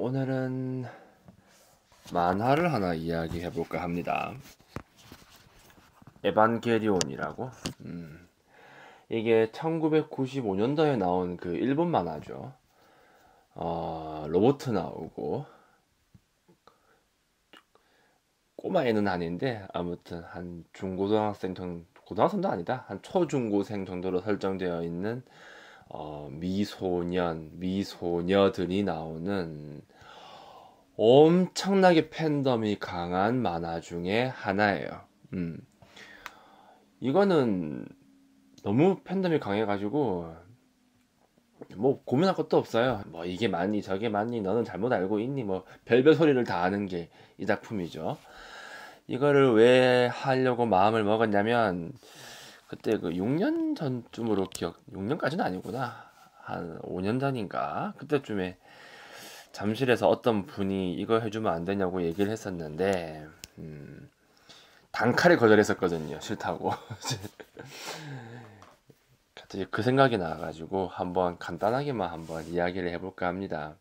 오늘은 만화를 하나 이야기해 볼까 합니다. 에반게리온이라고. 이게 1995년도에 나온 그 일본 만화죠. 로봇 나오고 꼬마 애는 아닌데 아무튼 한 중고등학생 정도, 고등학생도 아니다, 한 초중고생 정도로 설정되어 있는 미소녀들이 나오는 엄청나게 팬덤이 강한 만화 중에 하나예요. 이거는 너무 팬덤이 강해가지고 뭐 고민할 것도 없어요. 뭐 이게 맞니 저게 맞니 너는 잘못 알고 있니 뭐 별별 소리를 다 하는 게 이 작품이죠. 이거를 왜 하려고 마음을 먹었냐면 그때 그 6년 전쯤으로 6년까지는 아니구나, 한 5년 전인가 그때쯤에 잠실에서 어떤 분이 이거 해주면 안 되냐고 얘기를 했었는데 단칼에 거절했었거든요. 싫다고. 갑자기 그 생각이 나가지고 한번 간단하게만 한번 이야기를 해볼까 합니다.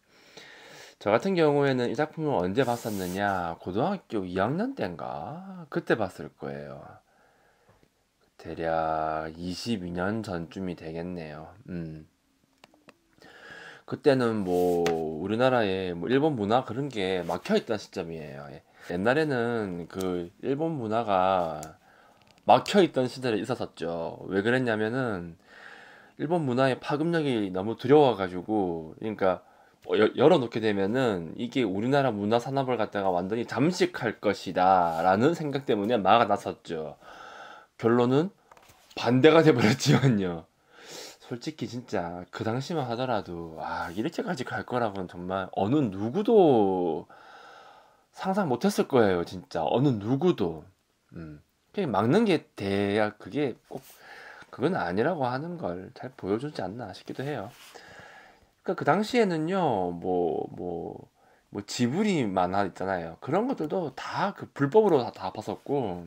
저 같은 경우에는 이 작품을 언제 봤었느냐, 고등학교 2학년 때인가 그때 봤을 거예요. 대략 22년 전쯤이 되겠네요. 그때는 뭐 우리나라에 뭐 일본 문화 그런 게 막혀있던 시점이에요. 옛날에는 그 일본 문화가 막혀있던 시절에 있었었죠. 왜 그랬냐면은 일본 문화의 파급력이 너무 두려워가지고, 그러니까 열어놓게 되면은 이게 우리나라 문화 산업을 갖다가 완전히 잠식할 것이다 라는 생각 때문에 막아놨었죠. 결론은 반대가 돼버렸지만요. 솔직히 진짜 그 당시만 하더라도 이렇게까지 갈 거라고는 정말 어느 누구도 상상 못했을 거예요. 진짜 어느 누구도. 그냥 막는 게 돼야 그게 꼭 그건 아니라고 하는 걸 잘 보여주지 않나 싶기도 해요. 그러니까 그 당시에는요, 뭐 지브리 만화 있잖아요. 그런 것들도 다 그 불법으로 다 봤었고,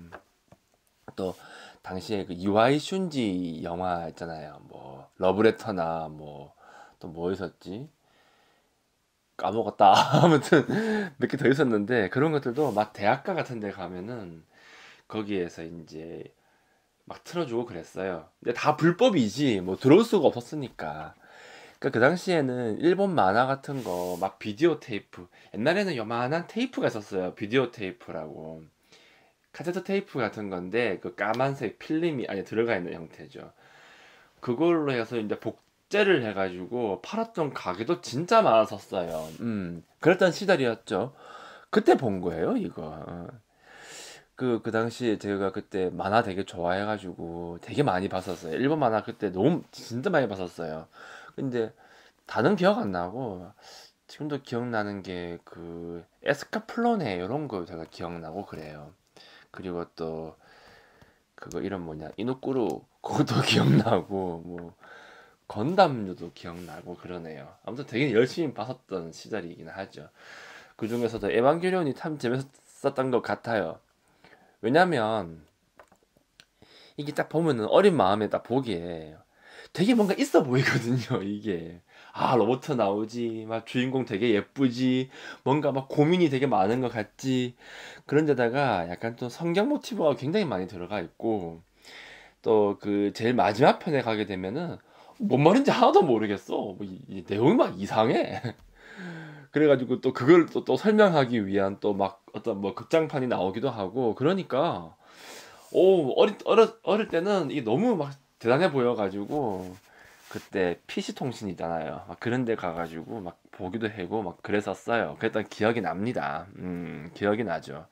또 당시에 그 이와이 슌지 영화 있잖아요. 뭐 러브레터나 뭐 또 뭐 있었지? 까먹었다. 아무튼 몇 개 더 있었는데 그런 것들도 막 대학가 같은 데 가면은 거기에서 이제 막 틀어주고 그랬어요. 근데 다 불법이지 뭐 들어올 수가 없었으니까. 그러니까 그 당시에는 일본 만화 같은 거 막 비디오 테이프, 옛날에는 요만한 테이프가 있었어요. 비디오 테이프라고. 카세트 테이프 같은 건데 그 까만색 필름이 안에 들어가 있는 형태죠. 그걸로 해서 이제 복제를 해가지고 팔았던 가게도 진짜 많았었어요. 그랬던 시절이었죠. 그때 본 거예요, 이거. 그 당시에 제가 그때 만화 되게 좋아해가지고 되게 많이 봤었어요. 일본 만화 그때 너무 진짜 많이 봤었어요. 근데 다는 기억 안 나고 지금도 기억나는 게 그 에스카플로네 이런 거 제가 기억나고 그래요. 그리고 또 그거 이름 뭐냐, 이누꾸루 그것도 기억나고 뭐 건담류도 기억나고 그러네요. 아무튼 되게 열심히 봤었던 시절이긴 하죠. 그 중에서도 에반게리온이 참 재밌었던 것 같아요. 왜냐면 이게 딱 보면은 어린 마음에 딱 보기에 되게 뭔가 있어 보이거든요. 이게 로봇 나오지, 막 주인공 되게 예쁘지, 뭔가 막 고민이 되게 많은 것 같지. 그런데다가 약간 좀 성경 모티브가 굉장히 많이 들어가 있고, 또 그 제일 마지막 편에 가게 되면은 뭔 말인지 하나도 모르겠어. 뭐 이 내용이 막 이상해. 그래가지고 또 그걸 또 설명하기 위한 또 막 어떤 뭐 극장판이 나오기도 하고 그러니까 어릴 때는 이게 너무 막 대단해 보여가지고 그때 PC 통신이잖아요. 막 그런 데 가가지고 막 보기도 하고 막 그랬었어요. 그랬던 기억이 납니다. 기억이 나죠.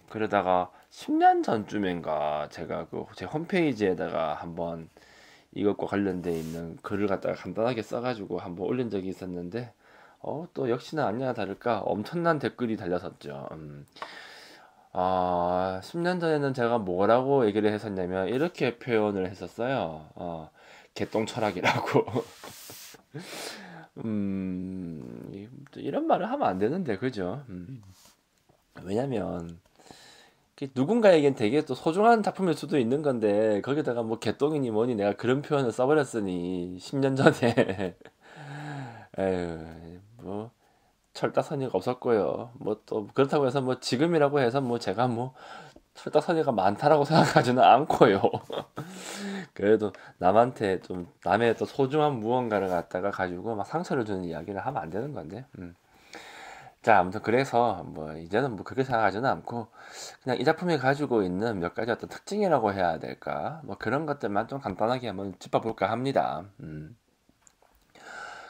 그러다가 10년 전쯤인가 제가 그 제 홈페이지에다가 한번 이것과 관련돼 있는 글을 갖다가 간단하게 써가지고 한번 올린 적이 있었는데 또 역시나 아니나 다를까 엄청난 댓글이 달렸었죠. 10년 전에는 제가 뭐라고 얘기를 했었냐면 이렇게 표현을 했었어요. 개똥 철학이라고. 이런 말을 하면 안 되는데, 그죠? 왜냐면 누군가에겐 되게 또 소중한 작품일 수도 있는 건데 거기다가 뭐 개똥이니 뭐니 내가 그런 표현을 써버렸으니 10년 전에 에휴, 뭐 철딱서니가 없었고요. 뭐 또 그렇다고 해서 뭐 지금이라고 해서 뭐 제가 뭐 철딱서니가 많다라고 생각하지는 않고요. 그래도 남한테 좀 남의 또 소중한 무언가를 갖다가 가지고 막 상처를 주는 이야기를 하면 안 되는 건데. 자, 아무튼 그래서 뭐 이제는 뭐 그렇게 생각하지는 않고 그냥 이 작품이 가지고 있는 몇 가지 어떤 특징이라고 해야 될까? 뭐 그런 것들만 좀 간단하게 한번 짚어볼까 합니다.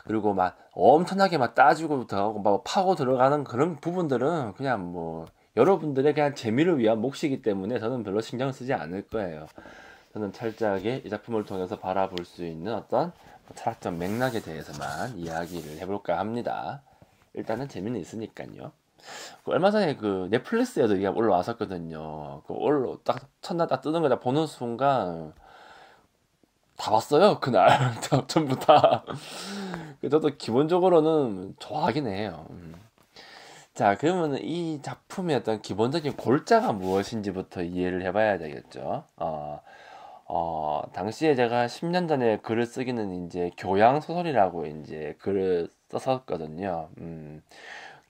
그리고 막 엄청나게 막 따지고 들어가고 막 파고 들어가는 그런 부분들은 그냥 뭐 여러분들의 그냥 재미를 위한 몫이기 때문에 저는 별로 신경 쓰지 않을 거예요. 저는 철저하게 이 작품을 통해서 바라볼 수 있는 어떤 철학적 맥락에 대해서만 이야기를 해볼까 합니다. 일단은 재미는 있으니까요. 얼마 전에 그 넷플릭스에도 이게 올라왔었거든요. 그 올라 딱 첫날 딱 뜨는 거 딱 보는 순간 다 봤어요. 그날 전부 다. 저도 기본적으로는 좋아하긴 해요. 자, 그러면 이 작품의 어떤 기본적인 골자가 무엇인지부터 이해를 해봐야 되겠죠. 당시에 제가 10년 전에 글을 쓰기는 이제 교양 소설이라고 이제 글을 썼었거든요.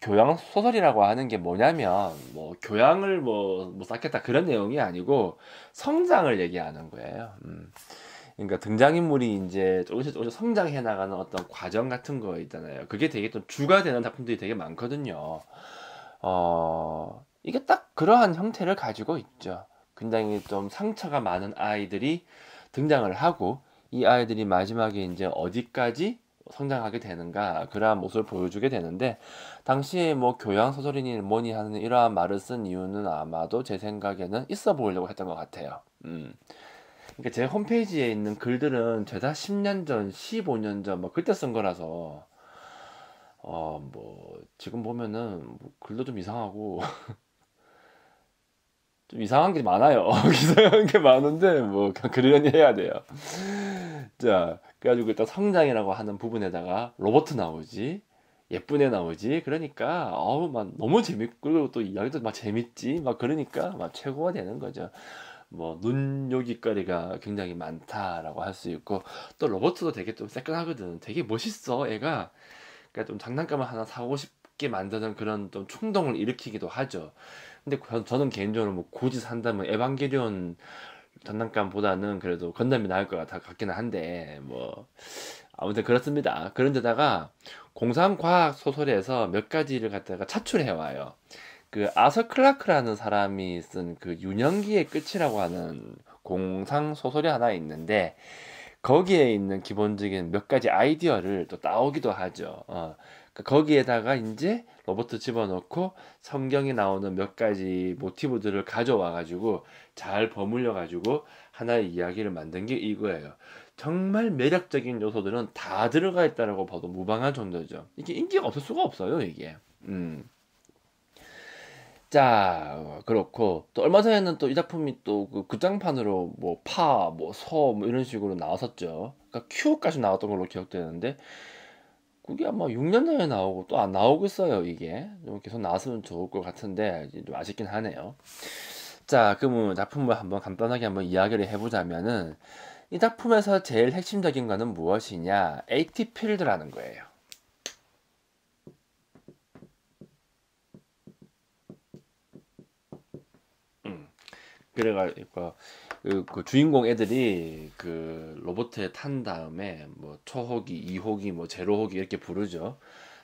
교양 소설이라고 하는 게 뭐냐면 뭐 교양을 뭐 쌓겠다 그런 내용이 아니고 성장을 얘기하는 거예요. 그러니까 등장인물이 이제 조금씩 성장해 나가는 어떤 과정 같은 거 있잖아요. 그게 되게 좀 주가 되는 작품들이 되게 많거든요. 이게 딱 그러한 형태를 가지고 있죠. 굉장히 좀 상처가 많은 아이들이 등장을 하고 이 아이들이 마지막에 이제 어디까지 성장하게 되는가 그러한 모습을 보여주게 되는데 당시에 뭐 교양 소설이니 뭐니 하는 이러한 말을 쓴 이유는 아마도 제 생각에는 있어 보이려고 했던 것 같아요. 그러니까 제 홈페이지에 있는 글들은 죄다 10년 전, 15년 전, 뭐 그때 쓴 거라서, 뭐, 지금 보면은, 뭐 글도 좀 이상하고, 좀 이상한 게 많아요. 이상한 게 많은데, 뭐, 그냥 그러려니 해야 돼요. 자, 그래가지고 일단 성장이라고 하는 부분에다가 로버트 나오지, 예쁜 애 나오지, 그러니까, 막 너무 재밌고, 그리고 또 이야기도 막 재밌지, 막 그러니까, 막 최고가 되는 거죠. 뭐 눈요깃거리가 굉장히 많다라고 할 수 있고 또 로버트도 되게 좀 새끈하거든. 되게 멋있어 애가. 그러니까 좀 장난감을 하나 사고 싶게 만드는 그런 좀 충동을 일으키기도 하죠. 근데 저는 개인적으로 뭐 굳이 산다면 에반게리온 장난감보다는 그래도 건담이 나을 것 같기는 한데 뭐 아무튼 그렇습니다. 그런데다가 공상과학 소설에서 몇 가지를 갖다가 차출해 와요. 그 아서 클라크라는 사람이 쓴 그 유년기의 끝이라고 하는 공상 소설이 하나 있는데 거기에 있는 기본적인 몇 가지 아이디어를 또 따오기도 하죠. 거기에다가 이제 로버트 집어넣고 성경에 나오는 몇 가지 모티브들을 가져와 가지고 잘 버무려 가지고 하나의 이야기를 만든 게 이거예요. 정말 매력적인 요소들은 다 들어가 있다라고 봐도 무방할 정도죠. 이게 인기가 없을 수가 없어요, 이게. 자, 그렇고, 또 얼마 전에는 또 이 작품이 또 그 극장판으로 뭐 파, 뭐 서, 뭐 이런 식으로 나왔었죠. 그러니까 큐까지 나왔던 걸로 기억되는데, 그게 아마 6년 전에 나오고 또 안 나오고 있어요, 이게. 좀 계속 나왔으면 좋을 것 같은데, 이제 좀 아쉽긴 하네요. 자, 그러면 작품을 한번 간단하게 한번 이야기를 해보자면은, 이 작품에서 제일 핵심적인 거는 무엇이냐? 에이티 필드라는 거예요. 음. 그래가지고 그 주인공 애들이 그 로봇에 탄 다음에 뭐 초호기, 2호기, 뭐 제로호기 이렇게 부르죠.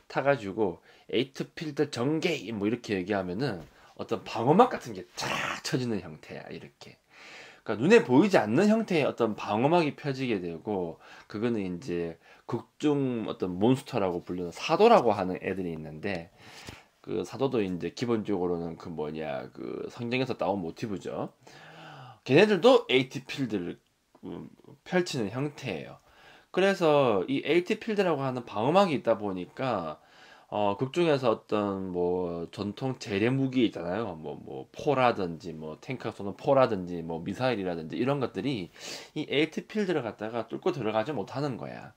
타가지고 에이트 필드 전개 뭐 이렇게 얘기하면은 어떤 방어막 같은 게 쫙 쳐지는 형태야 이렇게. 그러니까 눈에 보이지 않는 형태의 어떤 방어막이 펴지게 되고 그거는 이제 극중 어떤 몬스터라고 불리는 사도라고 하는 애들이 있는데 그 사도도 이제 기본적으로는 그 뭐냐 그 성경에서 따온 모티브죠. 걔네들도 AT 필드를 펼치는 형태예요. 그래서 이 AT 필드라고 하는 방어막이 있다 보니까 극중에서 어떤 뭐 전통 재래 무기 있잖아요. 뭐 포라든지 뭐 탱크가 쏘는 포라든지 뭐 미사일이라든지 이런 것들이 이 AT 필드를 갖다가 뚫고 들어가지 못하는 거야.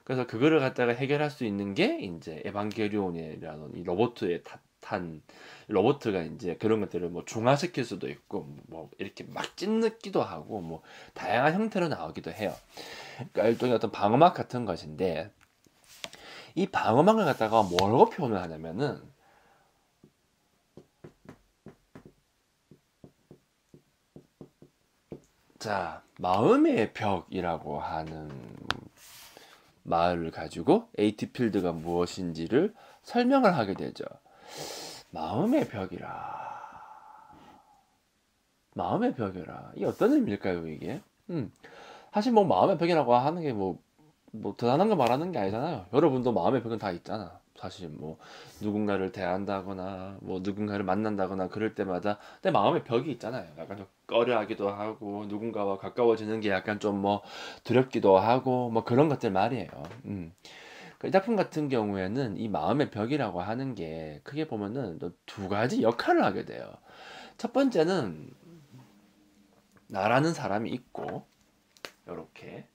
그래서 그거를 갖다가 해결할 수 있는 게 이제 에반게리온이라는 이 로봇의 탄 로봇가 이제 그런 것들을 뭐 중화시킬 수도 있고 뭐 이렇게 막 찢기도 하고 뭐 다양한 형태로 나오기도 해요. 그러니까 일종의 어떤 방어막 같은 것인데 이 방어막을 갖다가 뭐라고 표현을 하냐면은 자, 마음의 벽이라고 하는 말을 가지고 에이티 필드가 무엇인지를 설명을 하게 되죠. 마음의 벽이라. 마음의 벽이라. 이게 어떤 의미일까요, 이게? 사실 뭐 마음의 벽이라고 하는 게 뭐 대단한 거 말하는 게 아니잖아요. 여러분도 마음의 벽은 다 있잖아. 사실 뭐 누군가를 대한다거나 뭐 누군가를 만난다거나 그럴 때마다 내 마음의 벽이 있잖아요. 약간 좀 꺼려하기도 하고 누군가와 가까워지는 게 약간 좀 뭐 두렵기도 하고 뭐 그런 것들 말이에요. 이 작품 같은 경우에는 이 마음의 벽이라고 하는 게 크게 보면은 또 두 가지 역할을 하게 돼요. 첫 번째는 나라는 사람이 있고 이렇게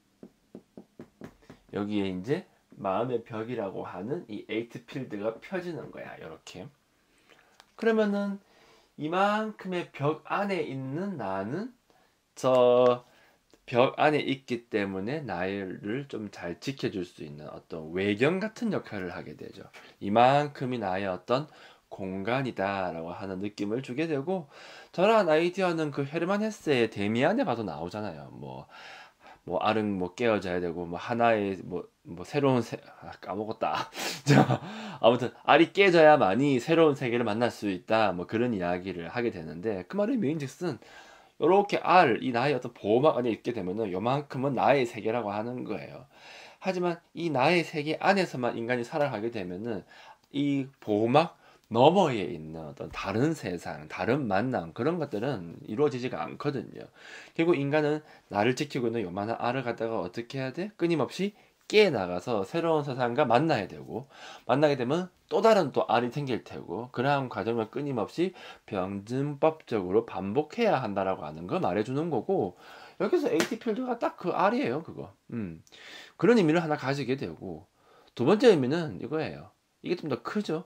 여기에 이제 마음의 벽이라고 하는 이 에이트 필드가 펴지는 거야. 이렇게. 그러면은 이만큼의 벽 안에 있는 나는 저 벽 안에 있기 때문에 나를 좀 잘 지켜줄 수 있는 어떤 외경 같은 역할을 하게 되죠. 이만큼이 나의 어떤 공간이다라고 하는 느낌을 주게 되고 저런 아이디어는 그 헤르만 헤세의 데미안에 봐도 나오잖아요. 뭐 알은 뭐 깨어져야 되고 뭐 하나의 뭐 새로운 까먹었다. 자, 아무튼 알이 깨져야만이 새로운 세계를 만날 수 있다. 뭐 그런 이야기를 하게 되는데 그 말의 메인즉슨 요렇게 이 나의 어떤 보호막 안에 있게 되면은 요만큼은 나의 세계라고 하는 거예요. 하지만 이 나의 세계 안에서만 인간이 살아가게 되면은 이 보호막 너머에 있는 어떤 다른 세상, 다른 만남 그런 것들은 이루어지지가 않거든요. 결국 인간은 나를 지키고 있는 요만한 알을 갖다가 어떻게 해야 돼? 끊임없이 깨 나가서 새로운 세상과 만나야 되고 만나게 되면 또 다른 또 알이 생길 테고 그러한 과정을 끊임없이 병증법적으로 반복해야 한다라고 하는 거 말해주는 거고 여기서 에이티 필드가 딱 그 알이에요 그거. 그런 의미를 하나 가지게 되고 두 번째 의미는 이거예요. 이게 좀 더 크죠.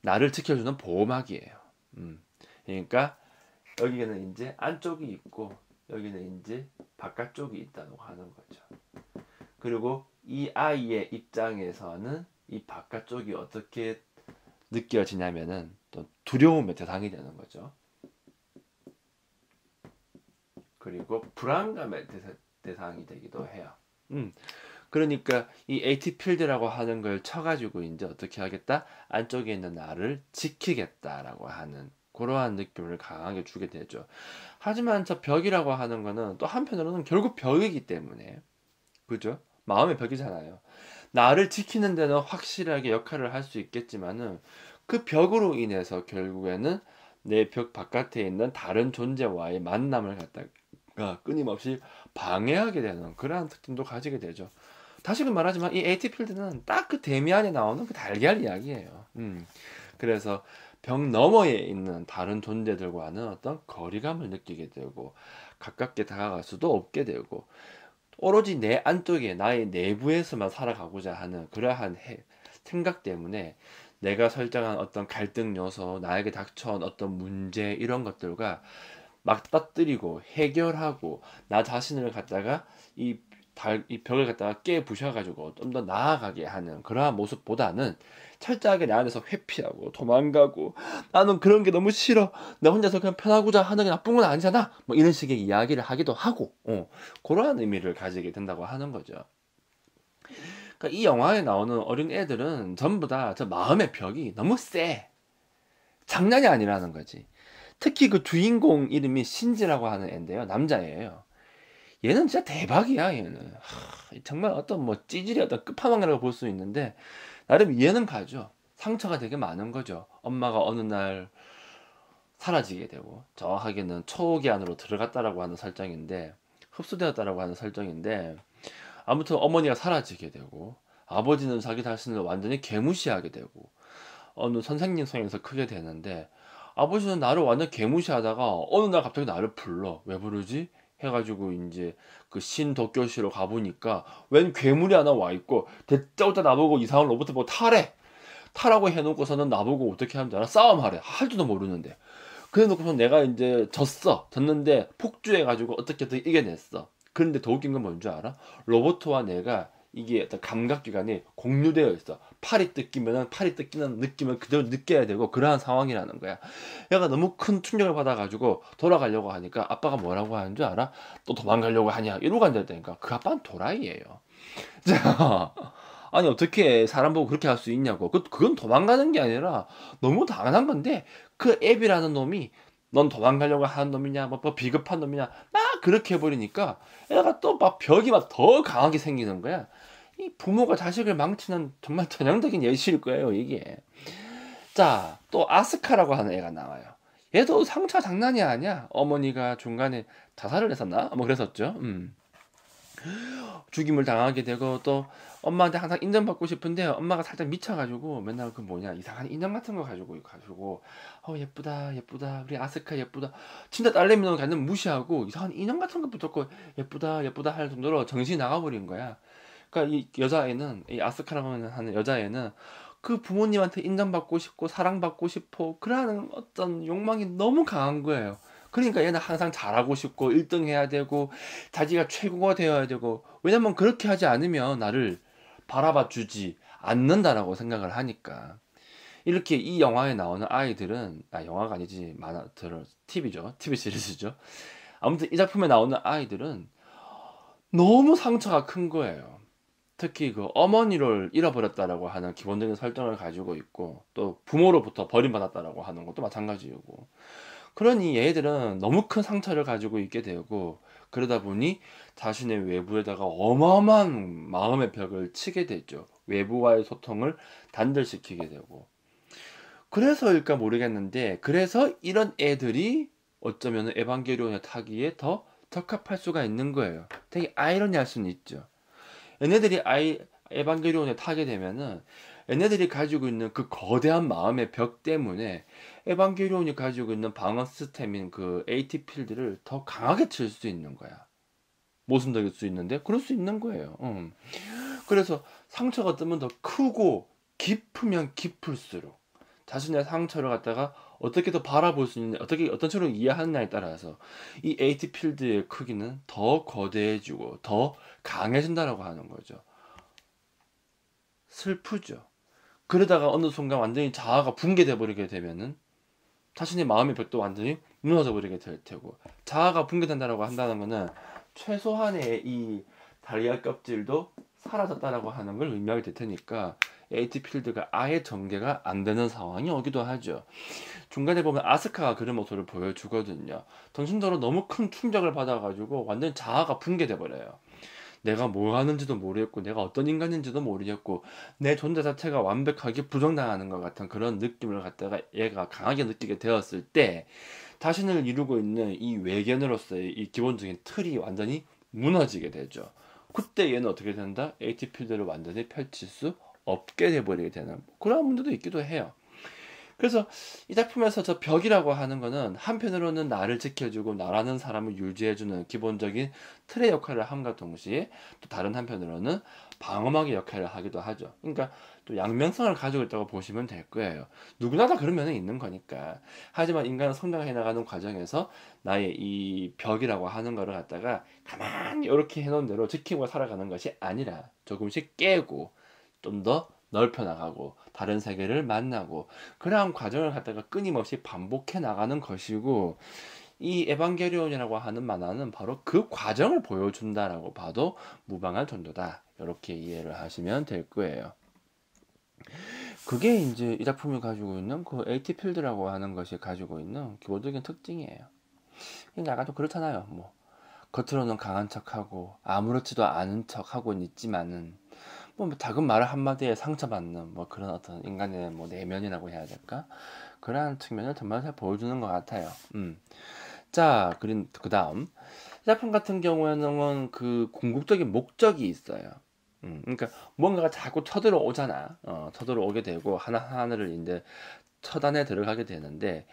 나를 지켜주는 보호막이에요. 그러니까 여기는 이제 안쪽이 있고 여기는 이제 바깥쪽이 있다고 하는 거죠. 그리고 이 아이의 입장에서는 이 바깥쪽이 어떻게 느껴지냐면은 또 두려움의 대상이 되는 거죠. 그리고 불안감의 대상이 되기도 해요. 그러니까 이 에이티 필드라고 하는 걸 쳐가지고 이제 어떻게 하겠다? 안쪽에 있는 나를 지키겠다라고 하는 그러한 느낌을 강하게 주게 되죠. 하지만 저 벽이라고 하는 거는 또 한편으로는 결국 벽이기 때문에 그죠? 마음의 벽이잖아요. 나를 지키는 데는 확실하게 역할을 할 수 있겠지만은 그 벽으로 인해서 결국에는 내 벽 바깥에 있는 다른 존재와의 만남을 갖다가 끊임없이 방해하게 되는 그러한 특징도 가지게 되죠. 다시금 말하지만 이 에이티 필드는 딱 그 데미안에 나오는 그 달걀 이야기예요. 그래서 벽 너머에 있는 다른 존재들과는 어떤 거리감을 느끼게 되고 가깝게 다가갈 수도 없게 되고 오로지 내 안쪽에 나의 내부에서만 살아가고자 하는 그러한 생각 때문에 내가 설정한 어떤 갈등 요소, 나에게 닥쳐온 어떤 문제 이런 것들과 맞닥뜨리고 해결하고 나 자신을 갖다가 이 벽을 갖다가 깨 부셔가지고 좀 더 나아가게 하는 그러한 모습보다는 철저하게 내 안에서 회피하고 도망가고 나는 그런 게 너무 싫어 나 혼자서 그냥 편하고자 하는 게 나쁜 건 아니잖아 뭐 이런 식의 이야기를 하기도 하고 그러한 의미를 가지게 된다고 하는 거죠. 그러니까 이 영화에 나오는 어린 애들은 전부 다 저 마음의 벽이 너무 세 장난이 아니라는 거지. 특히 그 주인공 이름이 신지라고 하는 애인데요 남자예요. 얘는 진짜 대박이야 얘는. 정말 어떤 뭐 찌질이 어떤 끝판왕이라고 볼 수 있는데 나름 이해는 가죠. 상처가 되게 많은 거죠. 엄마가 어느 날 사라지게 되고 정확하게는 초기 안으로 들어갔다라고 하는 설정인데 흡수되었다라고 하는 설정인데 아무튼 어머니가 사라지게 되고 아버지는 자기 자신을 완전히 개무시하게 되고 어느 선생님 손에서 크게 되는데 아버지는 나를 완전 개무시하다가 어느 날 갑자기 나를 불러. 왜 부르지? 해가지고 이제 그 신도쿄시로 가보니까 웬 괴물이 하나 와 있고 대짜고짜 나보고 이상한 로봇 보고 타라고 해놓고서는 나보고 어떻게 하면 되나 싸움하래. 할 줄도 모르는데 그래 놓고서 내가 이제 졌는데 폭주해가지고 어떻게든 이겨냈어. 그런데 더 웃긴 건 뭔 줄 알아? 로봇과 내가 이게 어떤 감각기관이 공유되어 있어. 팔이 뜯기면은 팔이 뜯기는 느낌을 그대로 느껴야 되고 그러한 상황이라는 거야. 얘가 너무 큰 충격을 받아가지고 돌아가려고 하니까 아빠가 뭐라고 하는 줄 알아? 또 도망가려고 하냐? 이러고 앉아있다니까. 그 아빠는 도라이예요. 자, 아니 어떻게 사람 보고 그렇게 할 수 있냐고. 그건 도망가는 게 아니라 너무 당연한 건데 그 앱이라는 놈이 넌 도망가려고 하는 놈이냐, 뭐 비겁한 놈이냐, 막 그렇게 해버리니까 애가 또 막 벽이 막 더 강하게 생기는 거야. 이 부모가 자식을 망치는 정말 전형적인 예시일 거예요, 이게. 자, 또 아스카라고 하는 애가 나와요. 얘도 상처 장난이 아니야. 어머니가 중간에 자살을 했었나? 뭐 그랬었죠. 죽임을 당하게 되고 또 엄마한테 항상 인정받고 싶은데 엄마가 살짝 미쳐가지고 맨날 그 뭐냐 이상한 인형 같은 거 가지고 예쁘다 예쁘다 우리 아스카 예쁘다 진짜 딸내미는 그냥 무시하고 이상한 인형 같은 거 붙잡고 예쁘다 예쁘다 할 정도로 정신이 나가버린 거야. 그러니까 이 여자애는 이 아스카라고 하는 여자애는 그 부모님한테 인정받고 싶고 사랑받고 싶어 그러는 어떤 욕망이 너무 강한 거예요. 그러니까 얘는 항상 잘하고 싶고 1등 해야 되고 자기가 최고가 되어야 되고 왜냐면 그렇게 하지 않으면 나를 바라봐 주지 않는다라고 생각을 하니까 이렇게 이 영화에 나오는 아이들은 영화가 아니지 만화 TV죠. TV 시리즈죠. 아무튼 이 작품에 나오는 아이들은 너무 상처가 큰 거예요. 특히 그 어머니를 잃어버렸다라고 하는 기본적인 설정을 가지고 있고 또 부모로부터 버림받았다라고 하는 것도 마찬가지이고 그러니 얘들은 너무 큰 상처를 가지고 있게 되고 그러다 보니 자신의 외부에다가 어마어마한 마음의 벽을 치게 되죠. 외부와의 소통을 단절시키게 되고 그래서일까 모르겠는데 그래서 이런 애들이 어쩌면 에반게리온에 타기에 더 적합할 수가 있는 거예요. 되게 아이러니할 수는 있죠. 얘네들이 에반게리온에 타게 되면은 얘네들이 가지고 있는 그 거대한 마음의 벽 때문에 에반게리온이 가지고 있는 방어 시스템인 그 AT 필드를 더 강하게 칠 수 있는 거야. 모순적일 수 있는데 그럴 수 있는 거예요. 그래서 상처가 뜨면 더 크고 깊으면 깊을수록 자신의 상처를 갖다가 어떻게 더 바라볼 수 있는 어떻게 어떤 식으로 이해하느냐에 따라서 이 AT 필드의 크기는 더 거대해지고 더 강해진다라고 하는 거죠. 슬프죠. 그러다가 어느 순간 완전히 자아가 붕괴돼 버리게 되면은 자신의 마음의 벽도 완전히 무너져 버리게 될 테고 자아가 붕괴된다라고 한다는 거는 최소한의 이 다리아 껍질도 사라졌다라고 하는 걸 의미하게 될 테니까 AT 필드가 아예 전개가 안 되는 상황이 오기도 하죠. 중간에 보면 아스카가 그런 모습을 보여주거든요. 정신적으로 너무 큰 충격을 받아가지고 완전 자아가 붕괴돼 버려요. 내가 뭐 하는지도 모르겠고 내가 어떤 인간인지도 모르겠고 내 존재 자체가 완벽하게 부정당하는 것 같은 그런 느낌을 갖다가 얘가 강하게 느끼게 되었을 때 자신을 이루고 있는 이 외견으로서의 이 기본적인 틀이 완전히 무너지게 되죠. 그때 얘는 어떻게 된다? AT 필드를 완전히 펼칠 수 없게 돼버리게 되는 그런 문제도 있기도 해요. 그래서 이 작품에서 저 벽이라고 하는 거는 한편으로는 나를 지켜주고 나라는 사람을 유지해주는 기본적인 틀의 역할을 함과 동시에 또 다른 한편으로는 방어막의 역할을 하기도 하죠. 그러니까 또 양면성을 가지고 있다고 보시면 될 거예요. 누구나 다 그런 면은 있는 거니까. 하지만 인간은 성장해 나가는 과정에서 나의 이 벽이라고 하는 거를 갖다가 가만히 이렇게 해놓은 대로 지키고 살아가는 것이 아니라 조금씩 깨고 좀 더 넓혀 나가고 다른 세계를 만나고 그러한 과정을 갖다가 끊임없이 반복해 나가는 것이고 이 에반게리온이라고 하는 만화는 바로 그 과정을 보여준다라고 봐도 무방할 정도다. 이렇게 이해를 하시면 될 거예요. 그게 이제 이 작품이 가지고 있는 그 AT 필드라고 하는 것이 가지고 있는 기본적인 특징이에요. 약간 좀 그렇잖아요. 뭐 겉으로는 강한 척하고 아무렇지도 않은 척하고 있지만은 뭐 작은 말 한마디에 상처받는 뭐 그런 어떤 인간의 뭐 내면이라고 해야 될까? 그러한 측면을 정말 잘 보여주는 것 같아요. 자, 그 다음. 작품 같은 경우에는 그 궁극적인 목적이 있어요. 그러니까 뭔가가 자꾸 쳐들어오잖아. 쳐들어오게 되고 하나하나를 이제 처단에 들어가게 되는데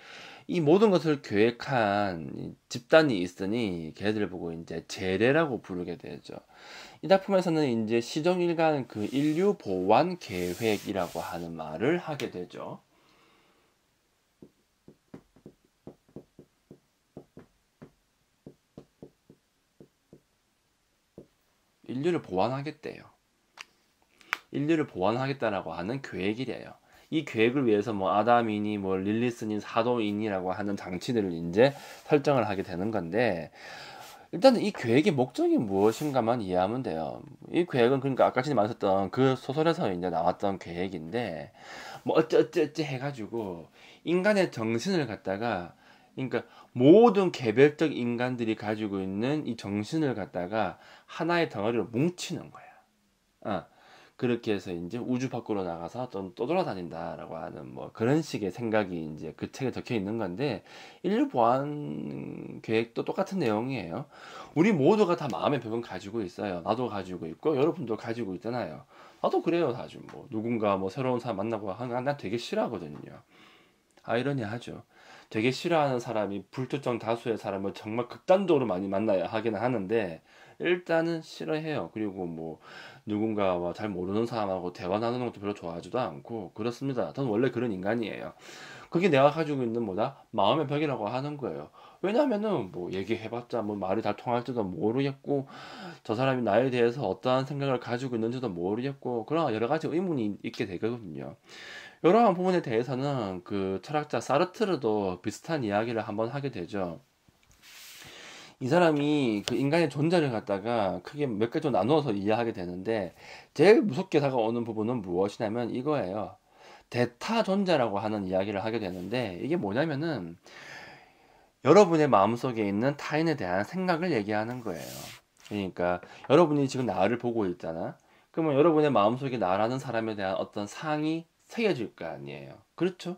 이 모든 것을 계획한 집단이 있으니 걔네들 보고 이제 제레라고 부르게 되죠. 이 작품에서는 이제 시종일관 그 인류 보완 계획이라고 하는 말을 하게 되죠. 인류를 보완하겠대요. 인류를 보완하겠다라고 하는 계획이래요. 이 계획을 위해서 뭐 아담이니 뭐 릴리스니 사도인이라고 하는 장치들을 이제 설정을 하게 되는 건데, 일단은 이 계획의 목적이 무엇인가만 이해하면 돼요. 이 계획은 그러니까 아까 전에 말했던 그 소설에서 이제 나왔던 계획인데, 뭐 어찌 해가지고 인간의 정신을 갖다가, 그러니까 모든 개별적 인간들이 가지고 있는 이 정신을 갖다가 하나의 덩어리로 뭉치는 거야. 어, 그렇게 해서 이제 우주 밖으로 나가서 좀 떠돌아다닌다라고 하는 뭐 그런 식의 생각이 이제 그 책에 적혀 있는 건데, 인류 보안 계획도 똑같은 내용이에요. 우리 모두가 다 마음의 벽은 가지고 있어요. 나도 가지고 있고 여러분도 가지고 있잖아요. 나도 그래요. 사실 뭐 누군가 뭐 새로운 사람 만나고 하는 난 되게 싫어하거든요. 아이러니하죠. 되게 싫어하는 사람이 불특정 다수의 사람을 정말 극단적으로 많이 만나야 하기는 하는데, 일단은 싫어해요. 그리고 뭐 누군가 잘 모르는 사람하고 대화 나누는 것도 별로 좋아하지도 않고 그렇습니다. 저는 원래 그런 인간이에요. 그게 내가 가지고 있는 뭐다? 마음의 벽이라고 하는 거예요. 왜냐하면은 뭐 얘기해봤자 뭐 말이 잘 통할지도 모르겠고, 저 사람이 나에 대해서 어떠한 생각을 가지고 있는지도 모르겠고, 그런 여러 가지 의문이 있게 되거든요. 이러한 부분에 대해서는 그 철학자 사르트르도 비슷한 이야기를 한번 하게 되죠. 이 사람이 그 인간의 존재를 갖다가 크게 몇 가지로 나누어서 이해하게 되는데, 제일 무섭게 다가오는 부분은 무엇이냐면 이거예요. 대타 존재라고 하는 이야기를 하게 되는데, 이게 뭐냐면은 여러분의 마음속에 있는 타인에 대한 생각을 얘기하는 거예요. 그러니까 여러분이 지금 나를 보고 있잖아. 그러면 여러분의 마음속에 나라는 사람에 대한 어떤 상이 새겨질 거 아니에요. 그렇죠?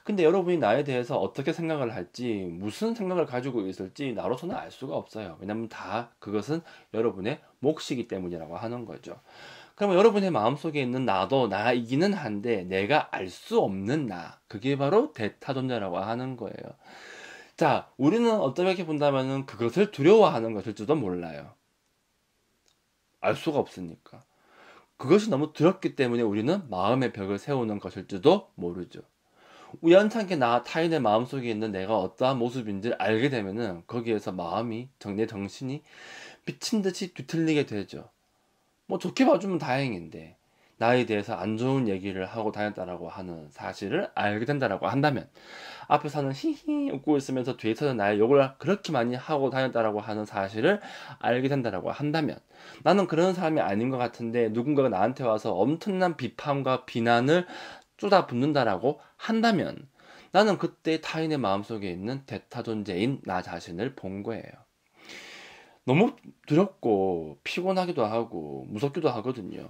근데 여러분이 나에 대해서 어떻게 생각을 할지, 무슨 생각을 가지고 있을지 나로서는 알 수가 없어요. 왜냐면 다 그것은 여러분의 몫이기 때문이라고 하는 거죠. 그러면 여러분의 마음속에 있는 나도 나이기는 한데 내가 알 수 없는 나, 그게 바로 대타존재라고 하는 거예요. 자, 우리는 어떻게 본다면은 그것을 두려워하는 것일지도 몰라요. 알 수가 없으니까. 그것이 너무 두렵기 때문에 우리는 마음의 벽을 세우는 것일지도 모르죠. 우연찮게 나 타인의 마음속에 있는 내가 어떠한 모습인지를 알게 되면은 거기에서 마음이, 내 정신이 미친 듯이 뒤틀리게 되죠. 뭐 좋게 봐주면 다행인데, 나에 대해서 안 좋은 얘기를 하고 다녔다라고 하는 사실을 알게 된다라고 한다면, 앞에서는 히히 웃고 있으면서 뒤에서는 나의 욕을 그렇게 많이 하고 다녔다라고 하는 사실을 알게 된다라고 한다면, 나는 그런 사람이 아닌 것 같은데 누군가가 나한테 와서 엄청난 비판과 비난을 쏟아붓는다라고 한다면, 나는 그때 타인의 마음속에 있는 대타 존재인 나 자신을 본 거예요. 너무 두렵고 피곤하기도 하고 무섭기도 하거든요.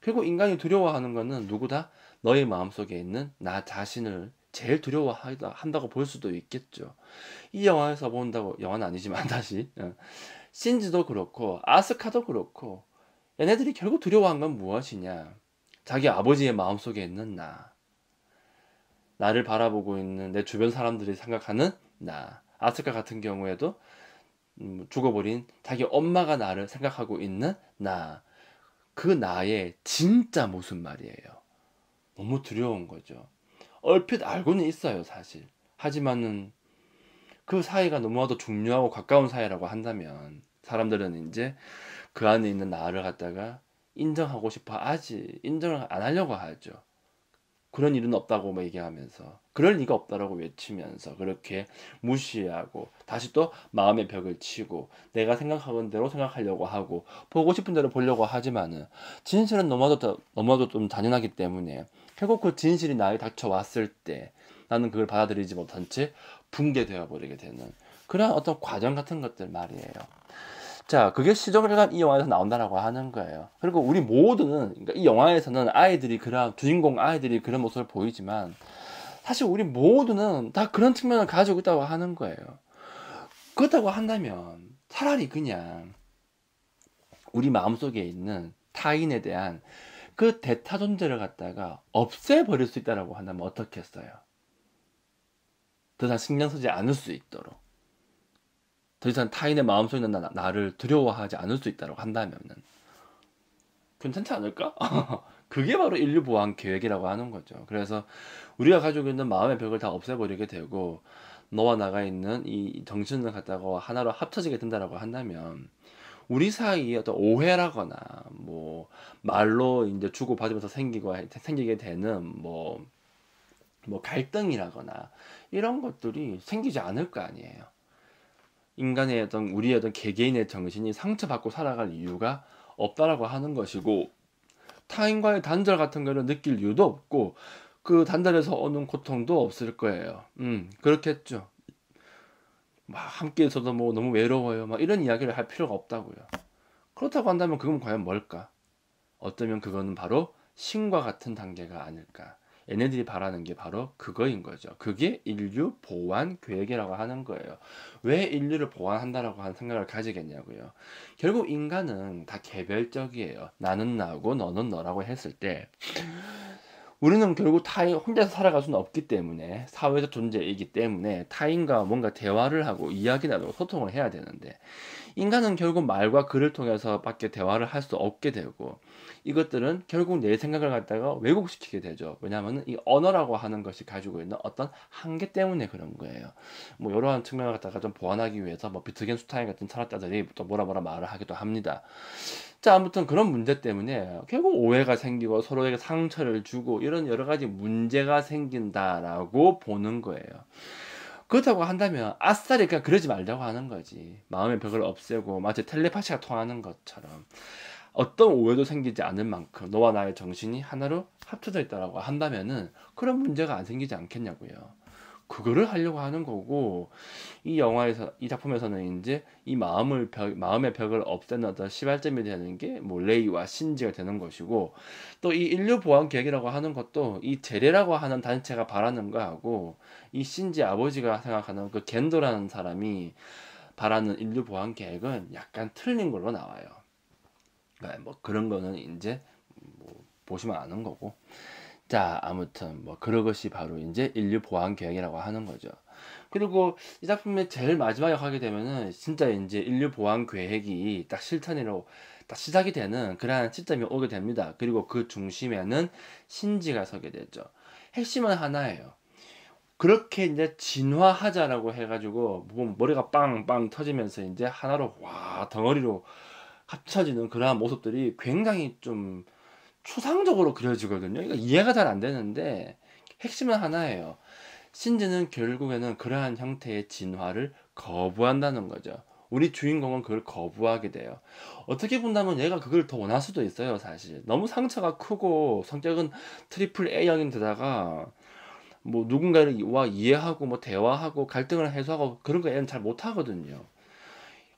그리고 인간이 두려워하는 거는 누구다? 너의 마음속에 있는 나 자신을 제일 두려워한다고 볼 수도 있겠죠. 이 영화에서 본다고, 영화는 아니지만 다시 신지도 그렇고 아스카도 그렇고, 얘네들이 결국 두려워한 건 무엇이냐? 자기 아버지의 마음속에 있는 나를 바라보고 있는 내 주변 사람들이 생각하는 나. 아스카 같은 경우에도 죽어버린 자기 엄마가 나를 생각하고 있는 나. 그 나의 진짜 모습 말이에요. 너무 두려운 거죠. 얼핏 알고는 있어요, 사실. 하지만은 그 사이가 너무나도 중요하고 가까운 사이라고 한다면, 사람들은 이제 그 안에 있는 나를 갖다가 인정하고 싶어 하지, 인정을 안 하려고 하죠. 그런 일은 없다고 뭐 얘기하면서, 그럴 리가 없다라고 외치면서 그렇게 무시하고 다시 또 마음의 벽을 치고 내가 생각하는 대로 생각하려고 하고 보고 싶은 대로 보려고 하지만은, 진실은 너무나도 좀 잔인하기 때문에 결국 그 진실이 나에게 닥쳐왔을 때 나는 그걸 받아들이지 못한 채 붕괴되어 버리게 되는 그런 어떤 과정 같은 것들 말이에요. 자, 그게 시종일관 이 영화에서 나온다라고 하는 거예요. 그리고 우리 모두는, 그러니까 이 영화에서는 주인공 아이들이 그런 모습을 보이지만, 사실 우리 모두는 다 그런 측면을 가지고 있다고 하는 거예요. 그렇다고 한다면 차라리 그냥 우리 마음속에 있는 타인에 대한 그 대타 존재를 갖다가 없애버릴 수 있다라고 한다면 어떻겠어요? 더 이상 신경 쓰지 않을 수 있도록, 더 이상 타인의 마음속에 있는 나를 두려워하지 않을 수 있다고 한다면은 괜찮지 않을까? 그게 바로 인류 보안 계획이라고 하는 거죠. 그래서 우리가 가지고 있는 마음의 벽을 다 없애버리게 되고, 너와 나가 있는 이 정신을 갖다가 하나로 합쳐지게 된다라고 한다면, 우리 사이에 어떤 오해라거나 뭐 말로 이제 주고받으면서 생기게 되는 뭐 갈등이라거나 이런 것들이 생기지 않을 거 아니에요. 인간의 우리의 개개인의 정신이 상처받고 살아갈 이유가 없다라고 하는 것이고, 타인과의 단절 같은 거를 느낄 이유도 없고, 그 단절에서 오는 고통도 없을 거예요. 그렇겠죠. 막 함께 있어도 뭐 너무 외로워요. 막 이런 이야기를 할 필요가 없다고요. 그렇다고 한다면 그건 과연 뭘까? 어쩌면 그거는 바로 신과 같은 단계가 아닐까. 얘네들이 바라는 게 바로 그거인 거죠. 그게 인류 보완 계획이라고 하는 거예요. 왜 인류를 보완한다라고 하는 생각을 가지겠냐고요. 결국 인간은 다 개별적이에요. 나는 나고 너는 너라고 했을 때 우리는 결국 타인 혼자서 살아갈 수는 없기 때문에, 사회적 존재이기 때문에 타인과 뭔가 대화를 하고 이야기 나누고 소통을 해야 되는데, 인간은 결국 말과 글을 통해서 밖에 대화를 할 수 없게 되고, 이것들은 결국 내 생각을 갖다가 왜곡시키게 되죠. 왜냐하면 이 언어라고 하는 것이 가지고 있는 어떤 한계 때문에 그런 거예요. 뭐 이러한 측면을 갖다가 좀 보완하기 위해서 뭐 비트겐슈타인 같은 철학자들이 또 뭐라 말을 하기도 합니다. 자, 아무튼 그런 문제 때문에 결국 오해가 생기고 서로에게 상처를 주고 이런 여러 가지 문제가 생긴다라고 보는 거예요. 그렇다고 한다면 아싸리 그냥 그러지 말자고 하는 거지. 마음의 벽을 없애고 마치 텔레파시가 통하는 것처럼 어떤 오해도 생기지 않을 만큼 너와 나의 정신이 하나로 합쳐져 있다라고 한다면은 그런 문제가 안 생기지 않겠냐고요. 그거를 하려고 하는 거고, 이 작품에서는 이제 이 마음의 벽을 없애는 어떤 시발점이 되는 게 뭐 레이와 신지가 되는 것이고, 또 이 인류 보안 계획이라고 하는 것도 이 제레라고 하는 단체가 바라는 거하고, 이 신지 아버지가 생각하는 그 겐도라는 사람이 바라는 인류 보안 계획은 약간 틀린 걸로 나와요. 그러니까 뭐 그런 거는 이제 뭐 보시면 아는 거고. 자, 아무튼 뭐 그런 것이 바로 이제 인류 보안 계획이라고 하는 거죠. 그리고 이 작품의 제일 마지막에 하게 되면은 진짜 이제 인류 보안 계획이 딱 실천으로 딱 시작이 되는 그러한 시점이 오게 됩니다. 그리고 그 중심에는 신지가 서게 되죠. 핵심은 하나예요. 그렇게 이제 진화하자라고 해가지고 뭐 머리가 빵빵 터지면서 이제 하나로 와 덩어리로 합쳐지는 그러한 모습들이 굉장히 좀 추상적으로 그려지거든요. 그러니까 이해가 잘 안 되는데 핵심은 하나예요. 신지는 결국에는 그러한 형태의 진화를 거부한다는 거죠. 우리 주인공은 그걸 거부하게 돼요. 어떻게 본다면 얘가 그걸 더 원할 수도 있어요, 사실. 너무 상처가 크고 성격은 트리플 A형인데다가 뭐 누군가를 이해하고 뭐 대화하고 갈등을 해소하고 그런 거 얘는 잘 못하거든요.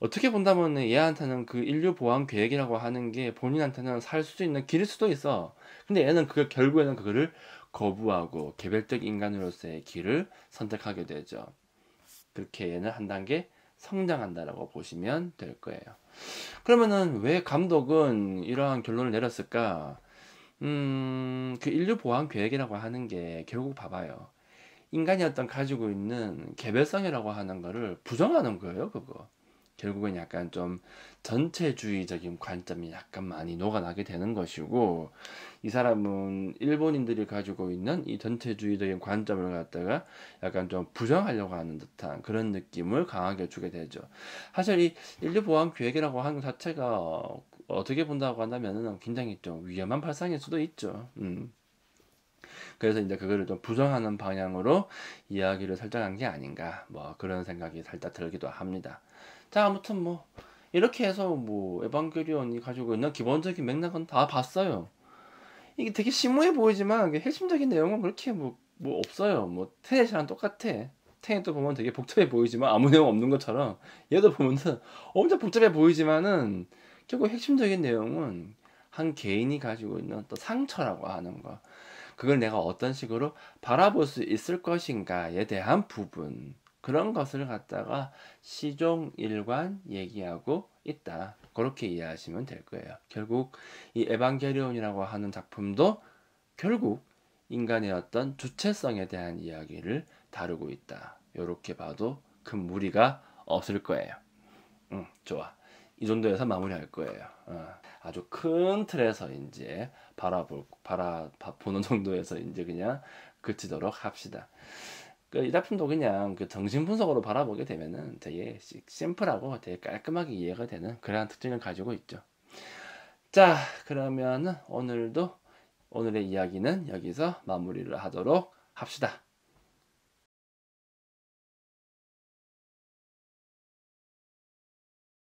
어떻게 본다면 얘한테는 그 인류 보안 계획이라고 하는 게 본인한테는 살 수 있는 길일 수도 있어. 근데 얘는 결국에는 그거를 거부하고 개별적 인간으로서의 길을 선택하게 되죠. 그렇게 얘는 한 단계 성장한다라고 보시면 될 거예요. 그러면은 왜 감독은 이러한 결론을 내렸을까? 그 인류 보안 계획이라고 하는 게 결국 봐봐요. 인간이 가지고 있는 개별성이라고 하는 거를 부정하는 거예요, 그거. 결국은 약간 좀 전체주의적인 관점이 약간 많이 녹아나게 되는 것이고, 이 사람은 일본인들이 가지고 있는 이 전체주의적인 관점을 갖다가 약간 좀 부정하려고 하는 듯한 그런 느낌을 강하게 주게 되죠. 사실 이 인류 보안 계획이라고 하는 것 자체가 어떻게 본다고 한다면은 굉장히 좀 위험한 발상일 수도 있죠. 그래서 이제 그거를 좀 부정하는 방향으로 이야기를 설정한 게 아닌가, 뭐 그런 생각이 살짝 들기도 합니다. 자, 아무튼 뭐 이렇게 해서 뭐 에반게리온이 가지고 있는 기본적인 맥락은 다 봤어요. 이게 되게 심오해 보이지만 핵심적인 내용은 그렇게 뭐 없어요. 뭐 테넷이랑 똑같아. 테넷도 보면 되게 복잡해 보이지만 아무 내용 없는 것처럼, 얘도 보면은 엄청 복잡해 보이지만은 결국 핵심적인 내용은 한 개인이 가지고 있는 또 상처라고 하는 거, 그걸 내가 어떤 식으로 바라볼 수 있을 것인가에 대한 부분, 그런 것을 갖다가 시종일관 얘기하고 있다. 그렇게 이해하시면 될 거예요. 결국 이 에반게리온이라고 하는 작품도 결국 인간의 어떤 주체성에 대한 이야기를 다루고 있다. 이렇게 봐도 큰 무리가 없을 거예요. 좋아. 이 정도에서 마무리할 거예요. 아주 큰 틀에서 이제 바라보는 정도에서 이제 그냥 그치도록 합시다. 이 작품도 그냥 그 정신 분석으로 바라보게 되면은 되게 심플하고 되게 깔끔하게 이해가 되는 그러한 특징을 가지고 있죠. 자, 그러면은 오늘의 이야기는 여기서 마무리를 하도록 합시다.